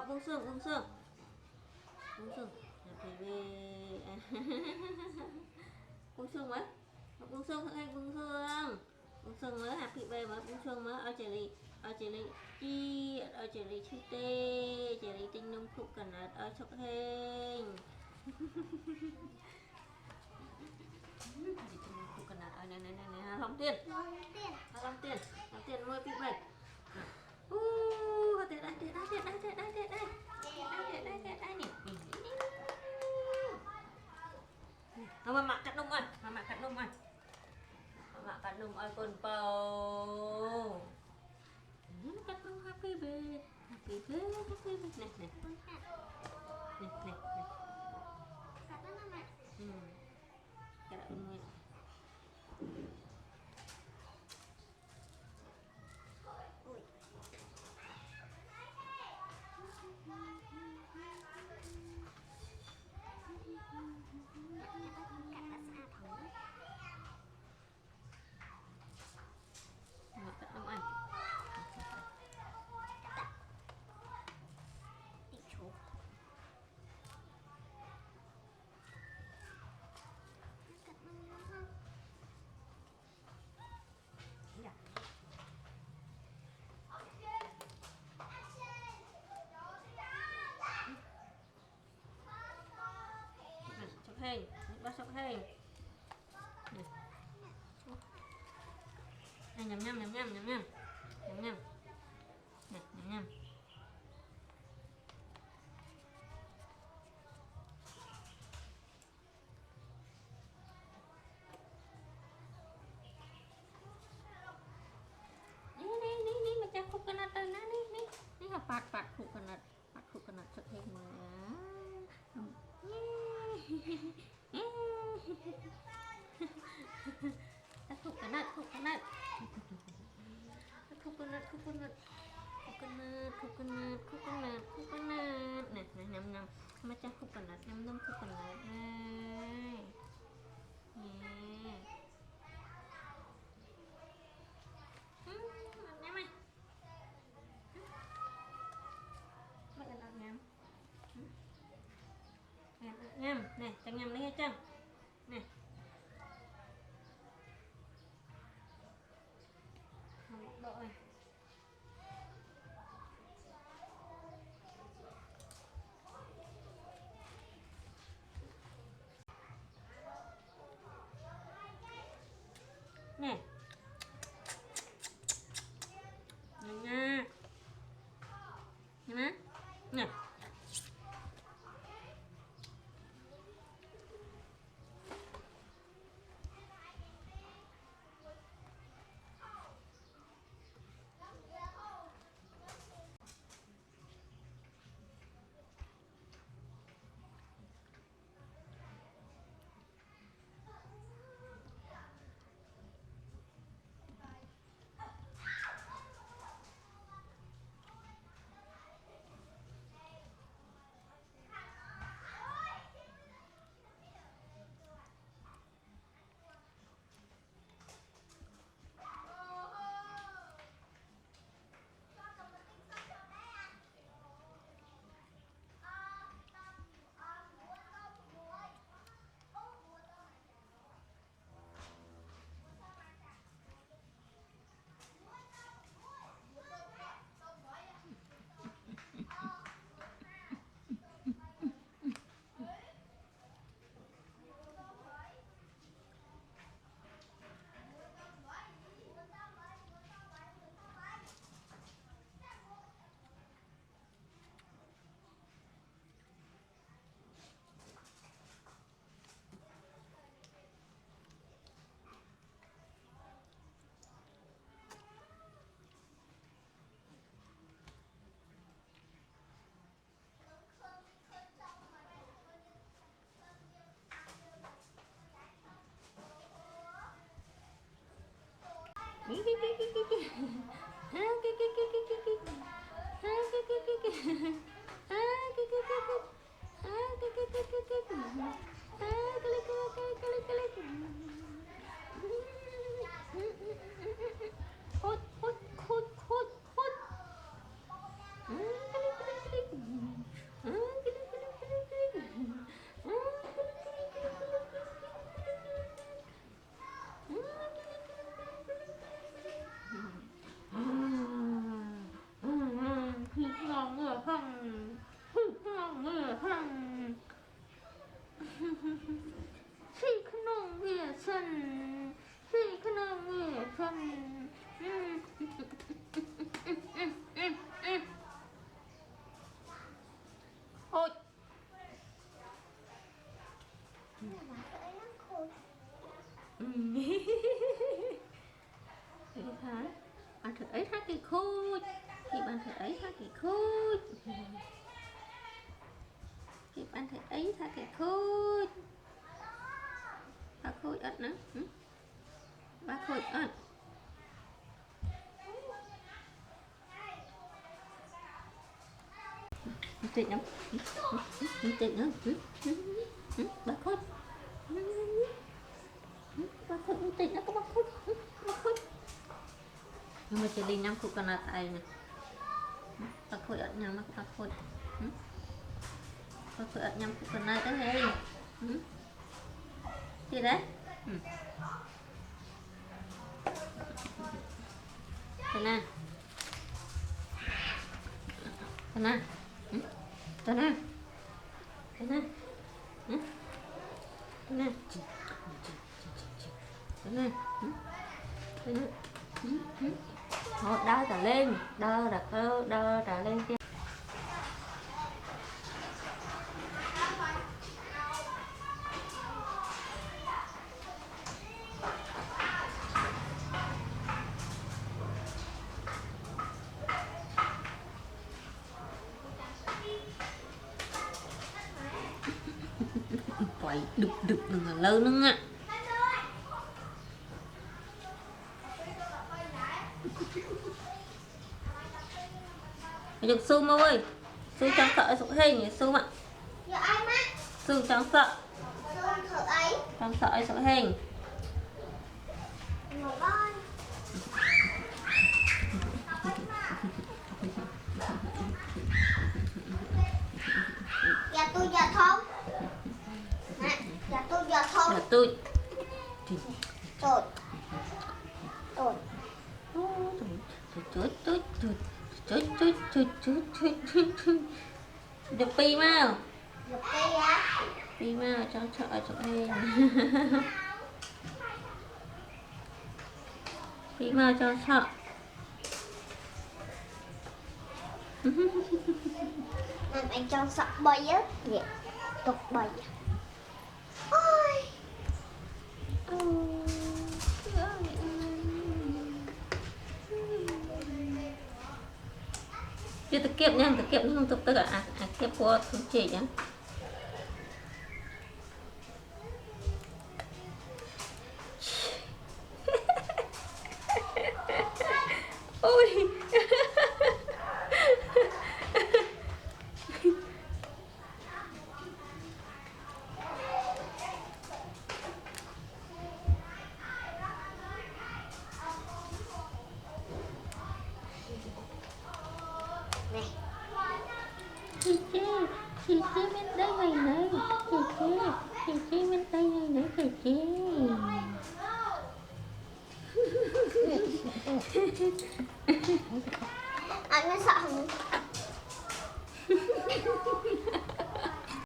buông xương, buông xương. Buông xương. Happy birthday. Buông xương mới. Buông xương hay buông xương. Buông xương mới happy birthday mới buông xương mới ở chị Ly chi ở chị Ly chi tê chị Ly tinh nông phụ cần ở chọc hình. Phụ cần ở này Long Tiên. Long Tiên nuôi bị bệnh. Đây nè. Mama cắt nung ơi, mama cắt nung ơi con bầu. Cắt nung happy birthday. Này. Cắt đó mama. Cắt nung. Cắt nung ơi. Đi chụp. Cắt nung lắm không? Dạ. Chọc hình, bắt chọc hình. Nhầm. Ni macam coconut na ni. Ni pat coconut. Pat coconut chọc hình mà. Coconut. Nè, nhầm. Macam coconut, nhầm coconut này. Nè. Nhầm ơi. Mày ăn nhầm. Nhầm, nè, chẳng nhầm lấy hết chưa? Nè. Đội. Nè. Nha. Nè. Vậy hả? Bạn thử ấy thắt cái khôi. Thì bạn thử ấy thắt cái khôi. Thì bạn thử ấy thắt cái khôi. Ba khôi ớt nữa. Ba khôi ớt. Tuyệt lắm. Tuyệt nữa. Ba khôi. Ba khôi tuyệt lắm các ba khôi. Ba khôi. Nhưng mà chỉ đi 5 phút còn là tay nè. Ba khôi ớt nhau mà ba khôi. Ba khôi ớt 5 phút còn lại tới đây. Gì đấy? Thế nào? Thế nào? Thế nào? Thế nào? Thế nào? Thế nào? Thế nào? Thôi đo trả lên, đo trả lên kia. Quậy đực đừng là lớn nữa ạ. Được Su mà ơi. Su chẳng sợ sụp hình nhỉ Su ạ. Giờ ai má? Su chẳng sợ. Sơn thử ấy. Chẳng sợ sụp hình. Ngồi ơi. Dạ tôi giờ không. Nè, dạ tôi giờ không. Là tôi. Tôi. Tôi. Được pi mau. Được cây á. Pi mau cho sợ sụp hình. Pi mau cho sợ. Làm anh cho sợ bay á. Vậy. Tục bay. Ôi. Chưa thực kiệm nha, thực kiệm không thực tất cả kiếp của không chỉ nhá. Ôi. Này. Chị bên đây mày này. Chị bên đây mày này chị. Anh mới sợ không?